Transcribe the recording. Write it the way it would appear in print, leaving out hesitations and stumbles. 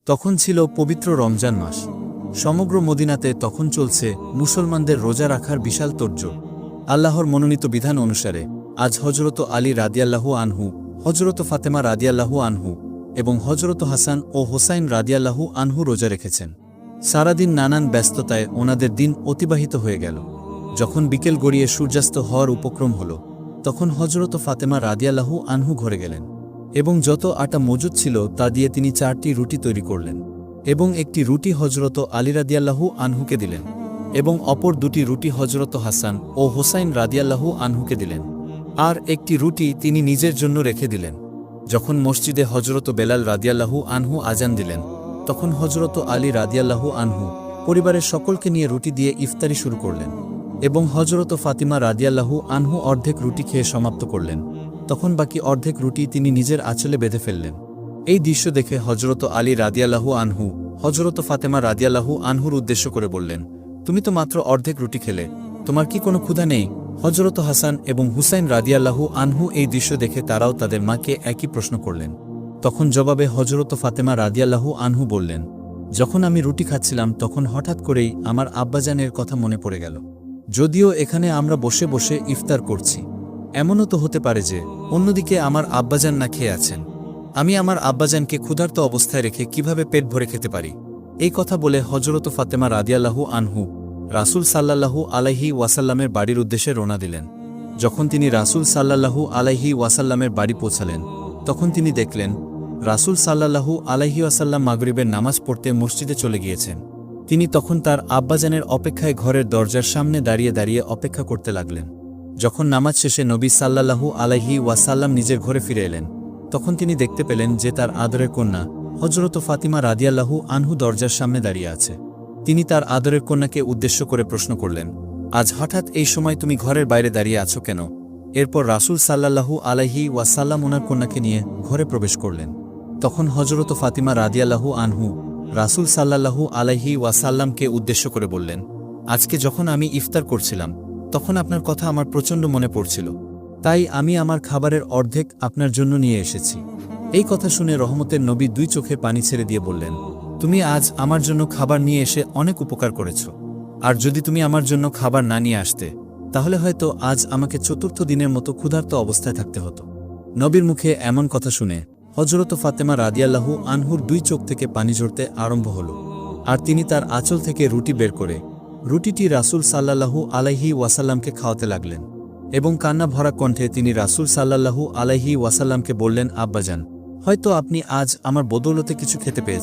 তখন ছিল পবিত্র রমজান মাস। সমগ্র মদিনাতে তখন চলছে মুসলমানদের রোজা রাখার বিশাল তোড়জোড়। আল্লাহর মনোনীত বিধান অনুসারে আজ হজরত আলী রাদিয়াল্লাহু আনহু, হজরত ফাতেমা রাদিয়াল্লাহু আনহু এবং হজরত হাসান ও হোসাইন রাদিয়াল্লাহু আনহু রোজা রেখেছেন। সারাদিন নানান ব্যস্ততায় ওনাদের দিন অতিবাহিত হয়ে গেল। যখন বিকেল গড়িয়ে সূর্যাস্ত হওয়ার উপক্রম হল, তখন হজরত ফাতেমা রাদিয়াল্লাহু আনহু ঘরে গেলেন এবং যত আটা মজুদ ছিল তা দিয়ে তিনি 4টি রুটি তৈরি করলেন এবং একটি রুটি হজরত আলী রাদিয়াল্লাহু আনহুকে দিলেন এবং অপর 2টি রুটি হজরত হাসান ও হোসাইন রাদিয়াল্লাহু আনহুকে দিলেন, আর একটি রুটি তিনি নিজের জন্য রেখে দিলেন। যখন মসজিদে হজরত বেলাল রাদিয়াল্লাহু আনহু আজান দিলেন, তখন হজরত আলী রাদিয়াল্লাহু আনহু পরিবারের সকলকে নিয়ে রুটি দিয়ে ইফতারি শুরু করলেন এবং হজরত ফাতিমা রাদিয়াল্লাহু আনহু অর্ধেক রুটি খেয়ে সমাপ্ত করলেন। তখন বাকি অর্ধেক রুটি তিনি নিজের আঁচলে বেঁধে ফেললেন। এই দৃশ্য দেখে হজরত আলী রাদিয়াল্লাহু আনহু হজরত ফাতেমা রাদিয়াল্লাহু আনহুর উদ্দেশ্য করে বললেন, তুমি তো মাত্র অর্ধেক রুটি খেলে, তোমার কি কোনো ক্ষুধা নেই? হজরত হাসান এবং হুসাইন রাদিয়াল্লাহু আনহু এই দৃশ্য দেখে তারাও তাদের মাকে একই প্রশ্ন করলেন। তখন জবাবে হজরত ফাতেমা রাদিয়াল্লাহু আনহু বললেন, যখন আমি রুটি খাচ্ছিলাম তখন হঠাৎ করেই আমার আব্বাজানের কথা মনে পড়ে গেল। যদিও এখানে আমরা বসে বসে ইফতার করছি, এমনও তো হতে পারে যে অন্যদিকে আমার আব্বাজান না খেয়ে আছেন। আমি আমার আব্বাজানকে ক্ষুধার্ত অবস্থায় রেখে কিভাবে পেট ভরে খেতে পারি? এই কথা বলে হজরত ফাতেমা রাদিয়াল্লাহু আনহু রাসূল সাল্লাল্লাহু আলাইহি ওয়াসাল্লামের বাড়ির উদ্দেশ্যে রওনা দিলেন। যখন তিনি রাসূল সাল্লাল্লাহু আলাইহি ওয়াসাল্লামের বাড়ি পৌঁছালেন, তখন তিনি দেখলেন রাসূল সাল্লাল্লাহু আলাইহি ওয়াসাল্লাম মাগরিবের নামাজ পড়তে মসজিদে চলে গিয়েছেন। তিনি তখন তার আব্বাজানের অপেক্ষায় ঘরের দরজার সামনে দাঁড়িয়ে দাঁড়িয়ে অপেক্ষা করতে লাগলেন। যখন নামাজ শেষে নবী সাল্লাল্লাহু আলাইহি ওয়াসাল্লাম নিজের ঘরে ফিরে এলেন, তখন তিনি দেখতে পেলেন যে তার আদরের কন্যা হজরত ফাতিমা রাদিয়াল্লাহু আনহু দরজার সামনে দাঁড়িয়ে আছে। তিনি তার আদরের কন্যাকে উদ্দেশ্য করে প্রশ্ন করলেন, আজ হঠাৎ এই সময় তুমি ঘরের বাইরে দাঁড়িয়ে আছো কেন? এরপর রাসূল সাল্লাল্লাহু আলাইহি ওয়াসাল্লাম ওনার কন্যাকে নিয়ে ঘরে প্রবেশ করলেন। তখন হজরত ফাতিমা রাদিয়াল্লাহু আনহু রাসূল সাল্লাল্লাহু আলাইহি ওয়াসাল্লামকে উদ্দেশ্য করে বললেন, আজকে যখন আমি ইফতার করছিলাম তখন আপনার কথা আমার প্রচণ্ড মনে পড়ছিল, তাই আমি আমার খাবারের অর্ধেক আপনার জন্য নিয়ে এসেছি। এই কথা শুনে রহমতের নবী 2 চোখে পানি ছেড়ে দিয়ে বললেন, তুমি আজ আমার জন্য খাবার নিয়ে এসে অনেক উপকার করেছ, আর যদি তুমি আমার জন্য খাবার না নিয়ে আসতে তাহলে হয়তো আজ আমাকে 4র্থ দিনের মতো ক্ষুধার্ত অবস্থায় থাকতে হতো। নবীর মুখে এমন কথা শুনে হজরত ফাতেমা রাদিয়াল্লাহু আনহুর 2 চোখ থেকে পানি ঝরতে আরম্ভ হল, আর তিনি তার আঁচল থেকে রুটি বের করে রুটিটি রাসূল সাল্লাল্লাহু আলাইহি ওয়াসাল্লামকে খাওয়াতে লাগলেন এবং কান্না ভরা কণ্ঠে তিনি রাসূল সাল্লাল্লাহু আলাইহি ওয়াসাল্লামকে বললেন, আব্বাজান, হয়তো আপনি আজ আমার বদৌলতে কিছু খেতে পেয়েছেন।